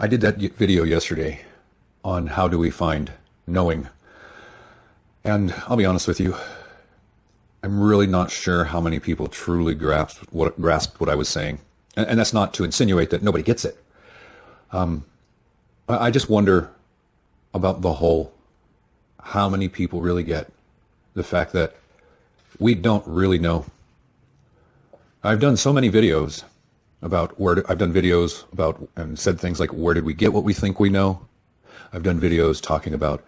I did that video yesterday on how do we find knowing. And I'll be honest with you, I'm really not sure how many people truly grasped what I was saying. And that's not to insinuate that nobody gets it. I just wonder about the whole, how many people really get the fact that we don't really know. I've done so many videos about I've done videos about and said things like, where did we get what we think we know? I've done videos talking about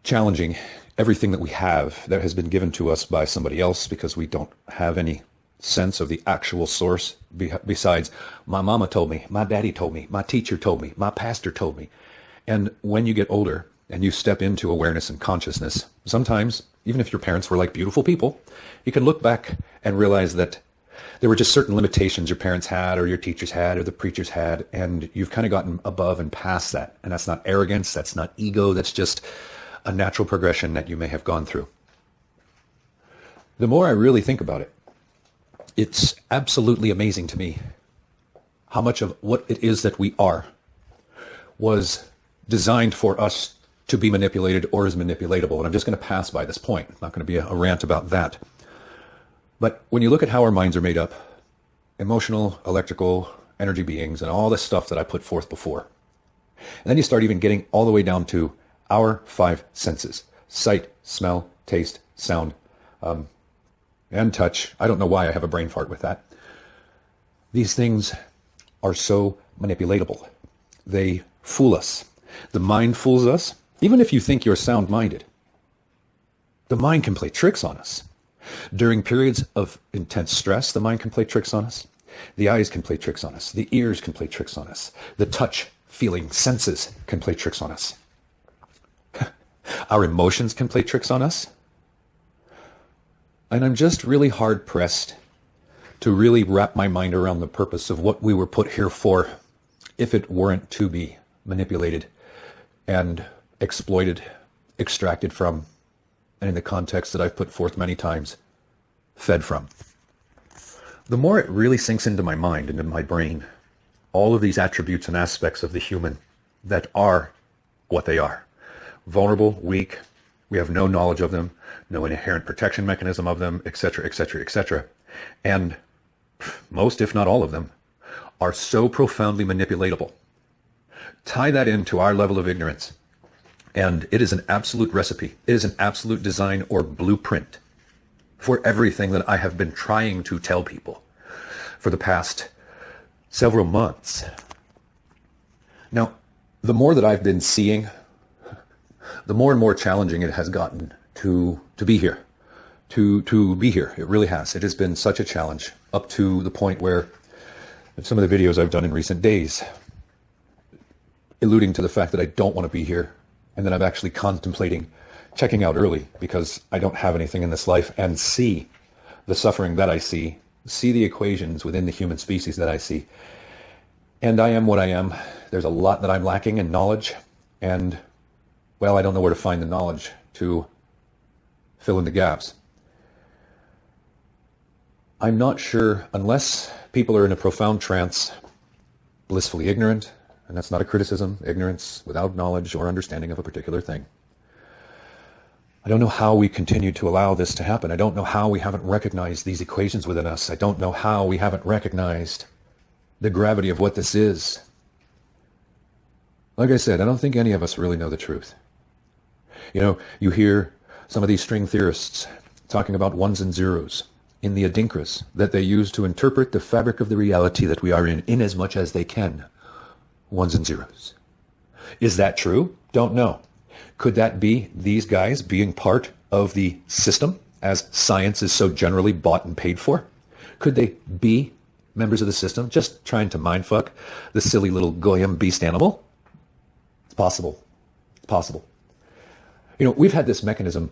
challenging everything that we have that has been given to us by somebody else because we don't have any sense of the actual source besides my mama told me, my daddy told me, my teacher told me, my pastor told me. And when you get older and you step into awareness and consciousness, sometimes, even if your parents were like beautiful people, you can look back and realize that there were just certain limitations your parents had or your teachers had or the preachers had, and you've kind of gotten above and past that. And that's not arrogance, that's not ego, that's just a natural progression that you may have gone through. The more I really think about it, it's absolutely amazing to me how much of what it is that we are was designed for us to be manipulated or is manipulatable. And I'm just going to pass by this point. It's not going to be a rant about that. But when you look at how our minds are made up, emotional, electrical, energy beings, and all this stuff that I put forth before, and then you start even getting all the way down to our five senses: sight, smell, taste, sound, and touch. I don't know why I have a brain fart with that. These things are so manipulatable. They fool us. The mind fools us. Even if you think you're sound-minded, the mind can play tricks on us. During periods of intense stress, the mind can play tricks on us. The eyes can play tricks on us. The ears can play tricks on us. The touch, feeling, senses can play tricks on us. Our emotions can play tricks on us. And I'm just really hard-pressed to really wrap my mind around the purpose of what we were put here for if it weren't to be manipulated and exploited, extracted from, and in the context that I've put forth many times, fed from. The more it really sinks into my mind, into my brain, all of these attributes and aspects of the human that are what they are. Vulnerable, weak, we have no knowledge of them, no inherent protection mechanism of them, etc., etc., etc. And most, if not all of them, are so profoundly manipulatable. Tie that into our level of ignorance, and it is an absolute recipe. It is an absolute design or blueprint for everything that I have been trying to tell people for the past several months. Now, the more that I've been seeing, the more and more challenging it has gotten to be here, to be here. It really has. It has been such a challenge, up to the point where some of the videos I've done in recent days, alluding to the fact that I don't want to be here, and that I'm actually contemplating checking out early because I don't have anything in this life, and see the suffering that I see the equations within the human species that I see. And I am what I am. There's a lot that I'm lacking in knowledge, and, well, I don't know where to find the knowledge to fill in the gaps. I'm not sure, unless people are in a profound trance, blissfully ignorant, and that's not a criticism, ignorance without knowledge or understanding of a particular thing. I don't know how we continue to allow this to happen. I don't know how we haven't recognized these equations within us. I don't know how we haven't recognized the gravity of what this is. Like I said, I don't think any of us really know the truth. You know, you hear some of these string theorists talking about ones and zeros in the adinkras that they use to interpret the fabric of the reality that we are in as much as they can. Ones and zeros. Is that true? Don't know. Could that be these guys being part of the system, as science is so generally bought and paid for? Could they be members of the system just trying to mindfuck the silly little goyim beast animal? It's possible. It's possible. You know, we've had this mechanism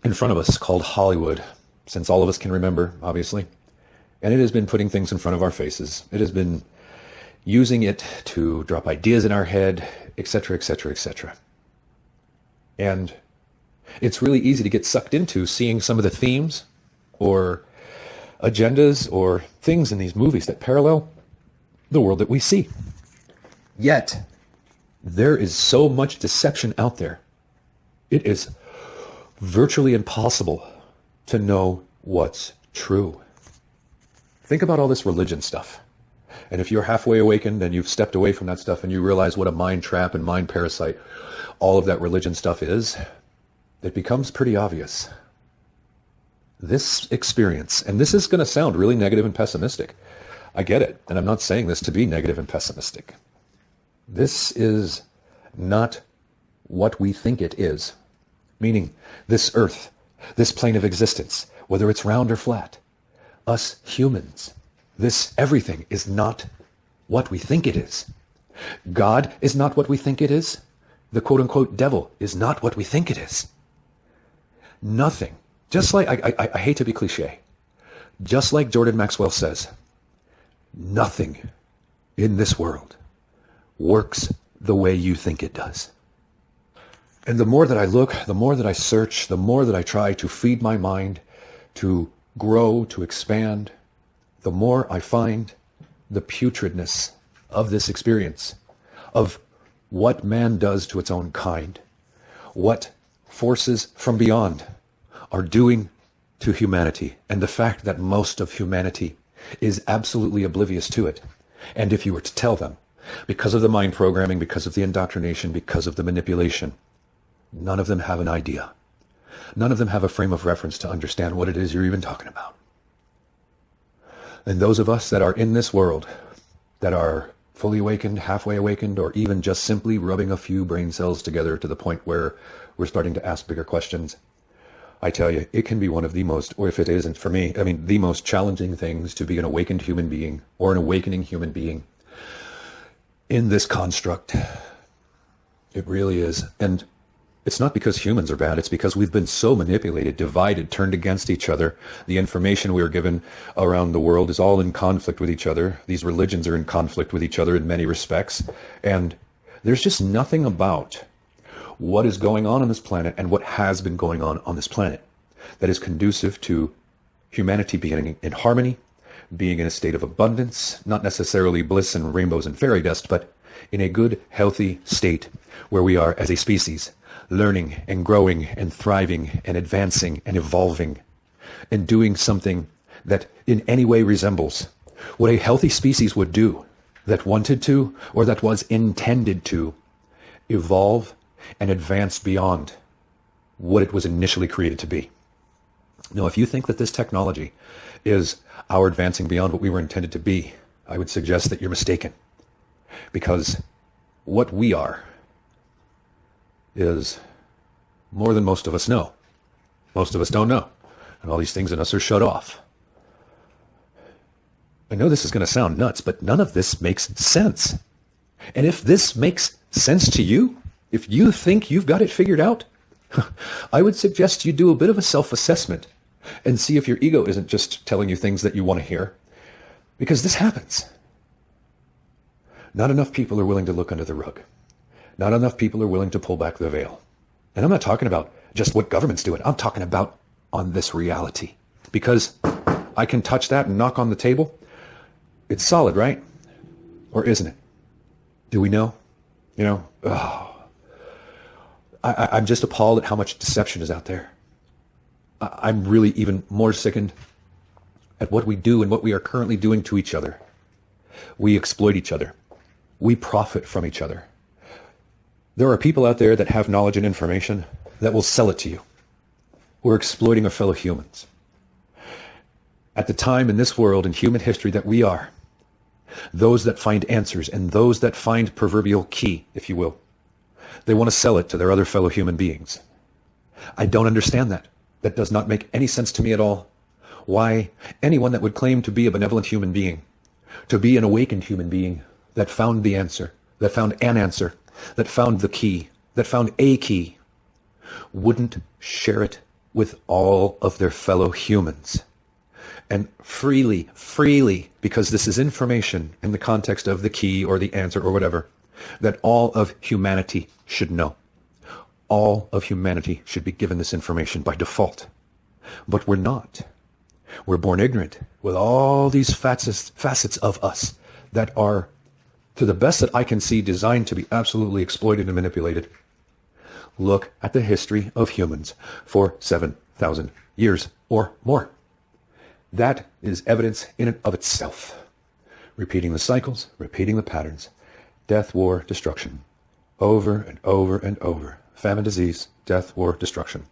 in front of us called Hollywood since all of us can remember, obviously. And it has been putting things in front of our faces. It has been using it to drop ideas in our head, etc., etc., etc. And it's really easy to get sucked into seeing some of the themes or agendas or things in these movies that parallel the world that we see. Yet, there is so much deception out there. It is virtually impossible to know what's true. Think about all this religion stuff. And if you're halfway awakened and you've stepped away from that stuff and you realize what a mind trap and mind parasite all of that religion stuff is, it becomes pretty obvious. This experience, and this is going to sound really negative and pessimistic. I get it, and I'm not saying this to be negative and pessimistic. This is not what we think it is. Meaning, this earth, this plane of existence, whether it's round or flat, us humans, this everything is not what we think it is. God is not what we think it is. The quote-unquote devil is not what we think it is. Nothing. Just like, I hate to be cliche, just like Jordan Maxwell says, nothing in this world works the way you think it does. And the more that I look, the more that I search, the more that I try to feed my mind, to grow, to expand, the more I find the putridness of this experience, of what man does to its own kind, what forces from beyond are doing to humanity, and the fact that most of humanity is absolutely oblivious to it. And if you were to tell them, because of the mind programming, because of the indoctrination, because of the manipulation, none of them have an idea. None of them have a frame of reference to understand what it is you're even talking about. And those of us that are in this world, that are fully awakened, halfway awakened, or even just simply rubbing a few brain cells together to the point where we're starting to ask bigger questions, I tell you, it can be one of the most, or if it isn't for me, I mean, the most challenging things to be an awakened human being or an awakening human being in this construct. It really is. And it's not because humans are bad. It's because we've been so manipulated, divided, turned against each other. The information we are given around the world is all in conflict with each other. These religions are in conflict with each other in many respects. And there's just nothing about what is going on this planet and what has been going on this planet that is conducive to humanity being in harmony, being in a state of abundance, not necessarily bliss and rainbows and fairy dust, but in a good, healthy state where we are as a species, learning and growing and thriving and advancing and evolving and doing something that in any way resembles what a healthy species would do, that wanted to or that was intended to evolve and advance beyond what it was initially created to be. Now, if you think that this technology is our advancing beyond what we were intended to be, I would suggest that you're mistaken. Because what we are is more than most of us know. Most of us don't know. And all these things in us are shut off. I know this is going to sound nuts, but none of this makes sense. And if this makes sense to you, if you think you've got it figured out, I would suggest you do a bit of a self-assessment and see if your ego isn't just telling you things that you want to hear. Because this happens. Not enough people are willing to look under the rug. Not enough people are willing to pull back the veil. And I'm not talking about just what government's doing. I'm talking about on this reality. Because I can touch that and knock on the table. It's solid, right? Or isn't it? Do we know? You know, I'm just appalled at how much deception is out there. I'm really even more sickened at what we do and what we are currently doing to each other. We exploit each other. We profit from each other. There are people out there that have knowledge and information that will sell it to you. We're exploiting our fellow humans. At the time in this world, in human history that we are, those that find answers and those that find proverbial key, if you will, they want to sell it to their other fellow human beings. I don't understand that. That does not make any sense to me at all. Why anyone that would claim to be a benevolent human being, to be an awakened human being that found the answer, that found an answer, that found the key, that found a key, wouldn't share it with all of their fellow humans. And freely, because this is information in the context of the key or the answer or whatever, that all of humanity should know. All of humanity should be given this information by default. But we're not. We're born ignorant with all these facets of us that are to the best that I can see, designed to be absolutely exploited and manipulated. Look at the history of humans for 7,000 years or more. That is evidence in and of itself. Repeating the cycles, repeating the patterns. Death, war, destruction. Over and over and over. Famine, disease, death, war, destruction.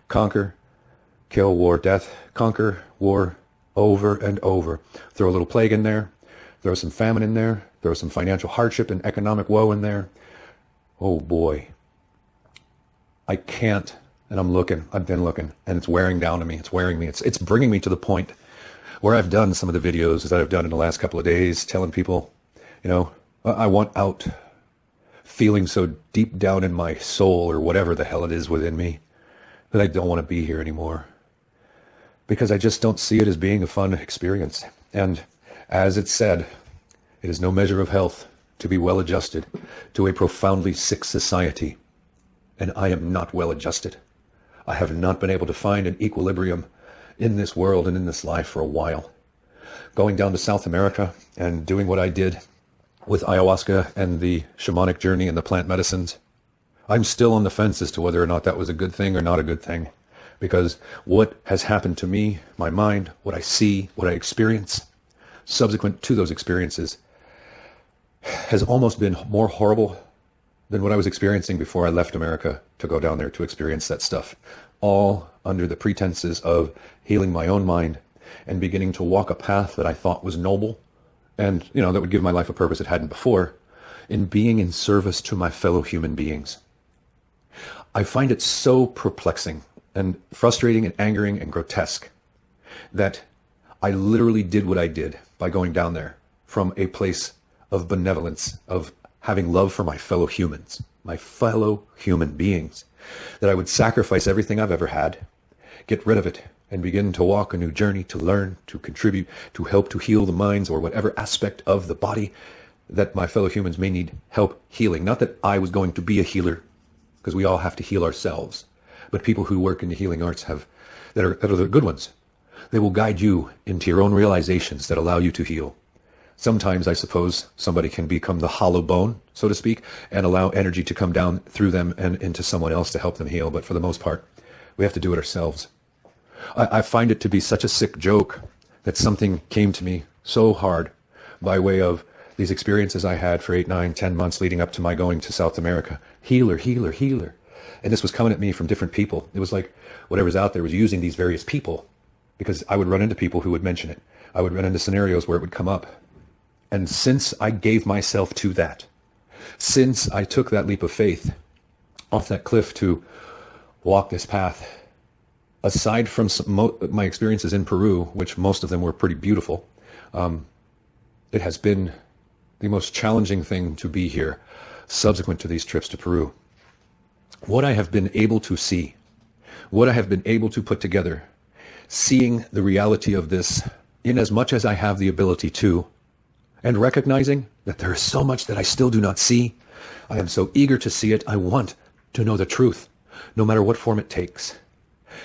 Conquer, kill, war, death. Conquer, war, over and over. Throw a little plague in there. Throw some famine in there. Throw some financial hardship and economic woe in there. Oh boy. I can't, and I've been looking, and it's wearing down on me. It's wearing me. It's bringing me to the point where I've done some of the videos that I've done in the last couple of days, telling people, I want out, feeling so deep down in my soul or whatever the hell it is within me that I don't want to be here anymore. Because I just don't see it as being a fun experience. And as it's said, it is no measure of health to be well adjusted to a profoundly sick society. And I am not well adjusted. I have not been able to find an equilibrium in this world and in this life for a while. Going down to South America and doing what I did with ayahuasca and the shamanic journey and the plant medicines, I'm still on the fence as to whether or not that was a good thing or not a good thing. Because what has happened to me, my mind, what I see, what I experience, subsequent to those experiences, has almost been more horrible than what I was experiencing before I left America to go down there to experience that stuff. All under the pretenses of healing my own mind and beginning to walk a path that I thought was noble and, that would give my life a purpose it hadn't before, in being in service to my fellow human beings. I find it so perplexing and frustrating and angering and grotesque that I literally did what I did by going down there from a place of benevolence, of having love for my fellow humans, my fellow human beings, that I would sacrifice everything I've ever had, get rid of it, and begin to walk a new journey, to learn, to contribute, to help to heal the minds or whatever aspect of the body that my fellow humans may need help healing. Not that I was going to be a healer, because we all have to heal ourselves, but people who work in the healing arts that are the good ones. They will guide you into your own realizations that allow you to heal. Sometimes, I suppose, somebody can become the hollow bone, so to speak, and allow energy to come down through them and into someone else to help them heal. But for the most part, we have to do it ourselves. I find it to be such a sick joke that something came to me so hard by way of these experiences I had for 8, 9, 10 months leading up to my going to South America. Healer, healer, healer. And this was coming at me from different people. It was like whatever's out there was using these various people, because I would run into people who would mention it. I would run into scenarios where it would come up. And since I gave myself to that, since I took that leap of faith off that cliff to walk this path, aside from my experiences in Peru, which most of them were pretty beautiful, it has been the most challenging thing to be here subsequent to these trips to Peru. What I have been able to see, what I have been able to put together, seeing the reality of this in as much as I have the ability to, and recognizing that there is so much that I still do not see. I am so eager to see it. I want to know the truth, no matter what form it takes.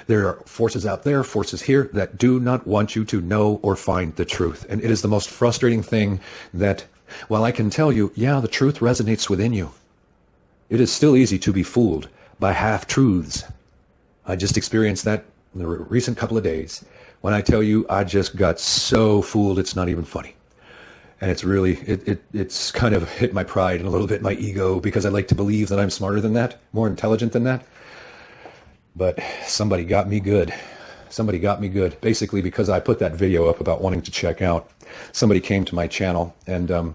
There are forces out there, forces here, that do not want you to know or find the truth. And it is the most frustrating thing that, while I can tell you, yeah, the truth resonates within you, it is still easy to be fooled by half-truths. I just experienced that in the recent couple of days. When I tell you, I just got so fooled, it's not even funny. And it's really, it's kind of hit my pride and a little bit my ego, because I like to believe that I'm smarter than that, more intelligent than that. But somebody got me good. Somebody got me good. Basically, because I put that video up about wanting to check out, somebody came to my channel and,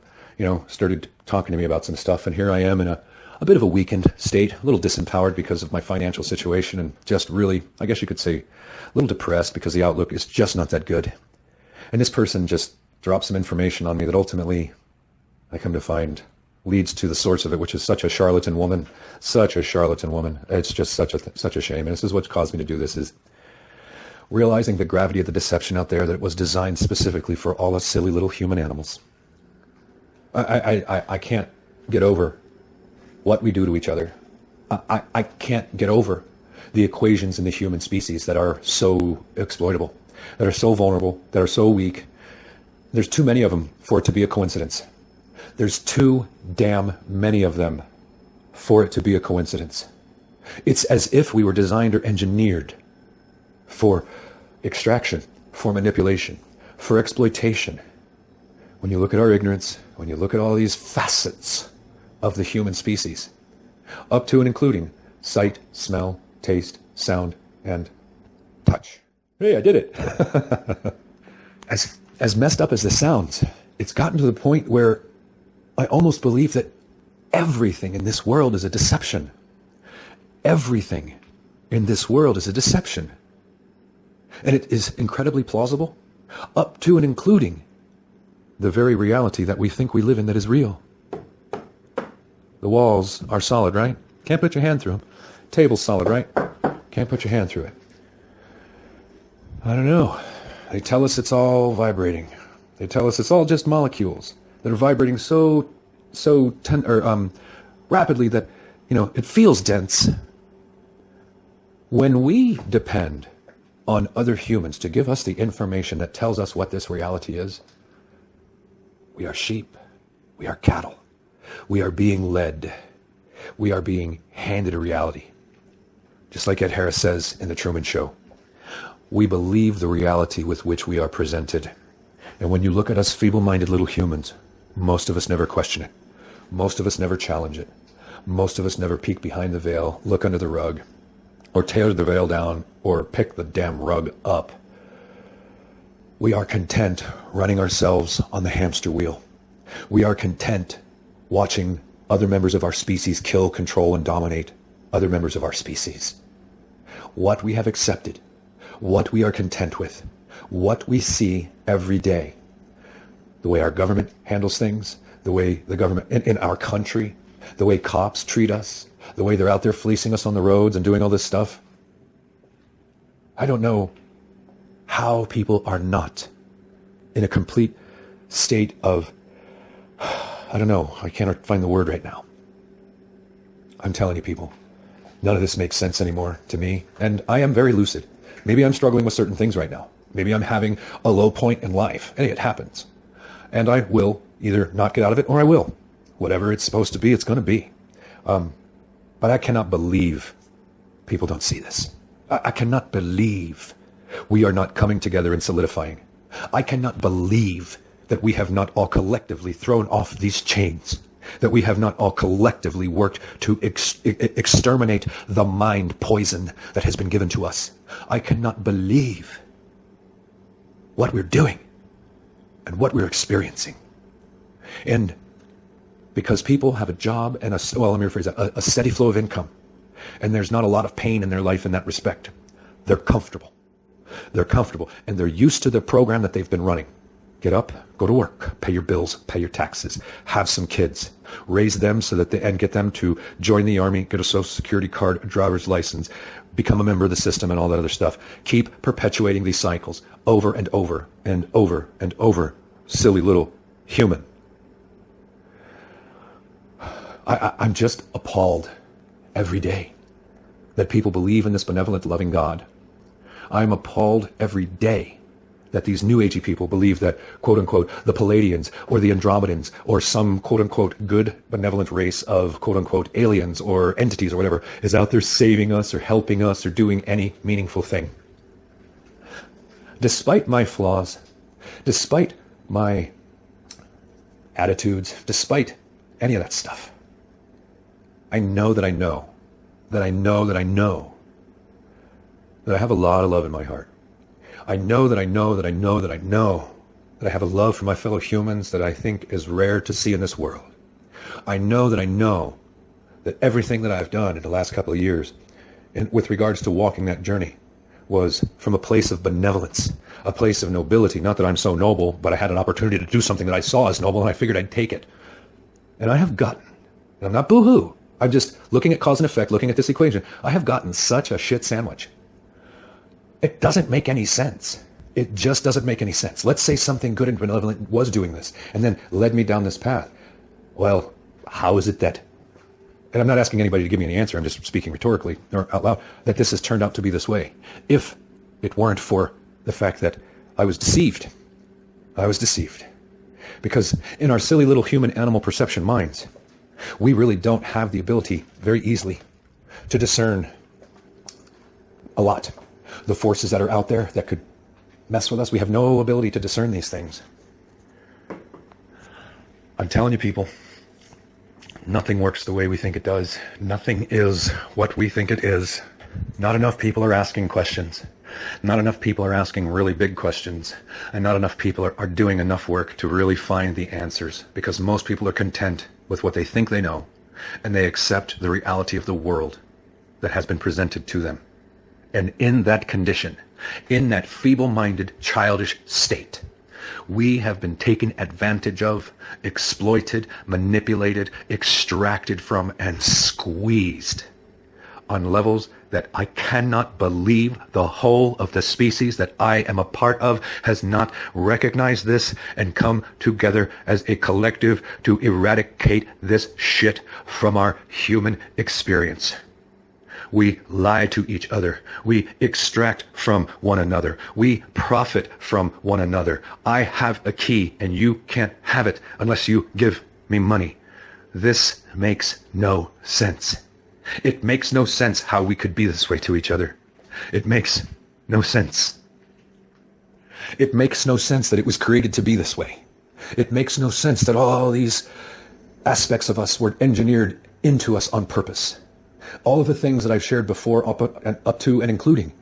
started talking to me about some stuff. And here I am in a bit of a weakened state, a little disempowered because of my financial situation, and just really, I guess you could say, a little depressed because the outlook is just not that good. And this person just dropped some information on me that ultimately, I come to find, leads to the source of it, which is such a charlatan woman. Such a charlatan woman. It's just such a shame. And this is what caused me to do this, is realizing the gravity of the deception out there, that it was designed specifically for all us silly little human animals. I can't get over what we do to each other. I can't get over the equations in the human species that are so exploitable, that are so vulnerable, that are so weak. There's too many of them for it to be a coincidence. There's too damn many of them for it to be a coincidence. It's as if we were designed or engineered for extraction, for manipulation, for exploitation. When you look at our ignorance, when you look at all these facets of the human species, up to and including sight, smell, taste, sound, and touch. Hey, I did it. As messed up as this sounds, it's gotten to the point where I almost believe that everything in this world is a deception. Everything in this world is a deception. And it is incredibly plausible, up to and including the very reality that we think we live in that is real. The walls are solid, right? Can't put your hand through them. Table's solid, right? Can't put your hand through it. I don't know. They tell us it's all vibrating. They tell us it's all just molecules that are vibrating so rapidly that, it feels dense. When we depend on other humans to give us the information that tells us what this reality is, we are sheep. We are cattle. We are being led. We are being handed a reality. Just like Ed Harris says in The Truman Show, we believe the reality with which we are presented. And when you look at us feeble-minded little humans, most of us never question it. Most of us never challenge it. Most of us never peek behind the veil, look under the rug, or tear the veil down, or pick the damn rug up. We are content running ourselves on the hamster wheel. We are content watching other members of our species kill, control, and dominate other members of our species. What we have accepted, what we are content with, what we see every day, the way our government handles things, the way the government in our country, the way cops treat us, the way they're out there fleecing us on the roads and doing all this stuff. I don't know how people are not in a complete state of, I don't know, I can't find the word right now. I'm telling you people, none of this makes sense anymore to me, and I am very lucid. Maybe I'm struggling with certain things right now. Maybe I'm having a low point in life. Hey, it happens. And I will either not get out of it or I will. Whatever it's supposed to be, it's going to be. But I cannot believe people don't see this. I cannot believe we are not coming together and solidifying. I cannot believe that we have not all collectively thrown off these chains, that we have not all collectively worked to exterminate the mind poison that has been given to us. I cannot believe what we're doing and what we're experiencing. And because people have a job and let me rephrase that, a steady flow of income, and there's not a lot of pain in their life in that respect, they're comfortable. They're comfortable, and they're used to the program that they've been running. Get up, go to work, pay your bills, pay your taxes, have some kids, raise them so that and get them to join the army, get a social security card, a driver's license, become a member of the system and all that other stuff. Keep perpetuating these cycles over and over and over and over, silly little human. I'm just appalled every day that people believe in this benevolent, loving God. I'm appalled every day that these new agey people believe that, quote unquote, the Palladians or the Andromedans or some, quote unquote, good, benevolent race of, quote unquote, aliens or entities or whatever is out there saving us or helping us or doing any meaningful thing. Despite my flaws, despite my attitudes, despite any of that stuff, I know that I know that I know that I know that I have a lot of love in my heart. I know that I know that I know that I know that I have a love for my fellow humans that I think is rare to see in this world. I know that everything that I've done in the last couple of years with regards to walking that journey was from a place of benevolence, a place of nobility. Not that I'm so noble, but I had an opportunity to do something that I saw as noble and I figured I'd take it. And I have gotten, and I'm not boo-hoo, I'm just looking at cause and effect, looking at this equation. I have gotten such a shit sandwich. It doesn't make any sense. It just doesn't make any sense. Let's say something good and benevolent was doing this and then led me down this path. Well, how is it that, and I'm not asking anybody to give me any answer, I'm just speaking rhetorically or out loud, that this has turned out to be this way? If it weren't for the fact that I was deceived. I was deceived. Because in our silly little human animal perception minds, we really don't have the ability very easily to discern a lot. The forces that are out there that could mess with us, we have no ability to discern these things. I'm telling you, people, nothing works the way we think it does. Nothing is what we think it is. Not enough people are asking questions. Not enough people are asking really big questions. And not enough people are doing enough work to really find the answers. Because most people are content with what they think they know. And they accept the reality of the world that has been presented to them. And in that condition, in that feeble-minded, childish state, we have been taken advantage of, exploited, manipulated, extracted from, and squeezed on levels that I cannot believe the whole of the species that I am a part of has not recognized this and come together as a collective to eradicate this shit from our human experience. We lie to each other. We extract from one another. We profit from one another. I have a key and you can't have it unless you give me money. This makes no sense. It makes no sense how we could be this way to each other. It makes no sense. It makes no sense that it was created to be this way. It makes no sense that all these aspects of us were engineered into us on purpose. All of the things that I've shared before, up to and including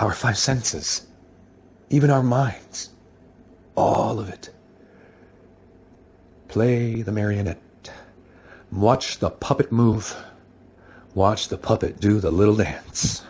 our five senses, even our minds, all of it. Play the marionette. Watch the puppet move. Watch the puppet do the little dance.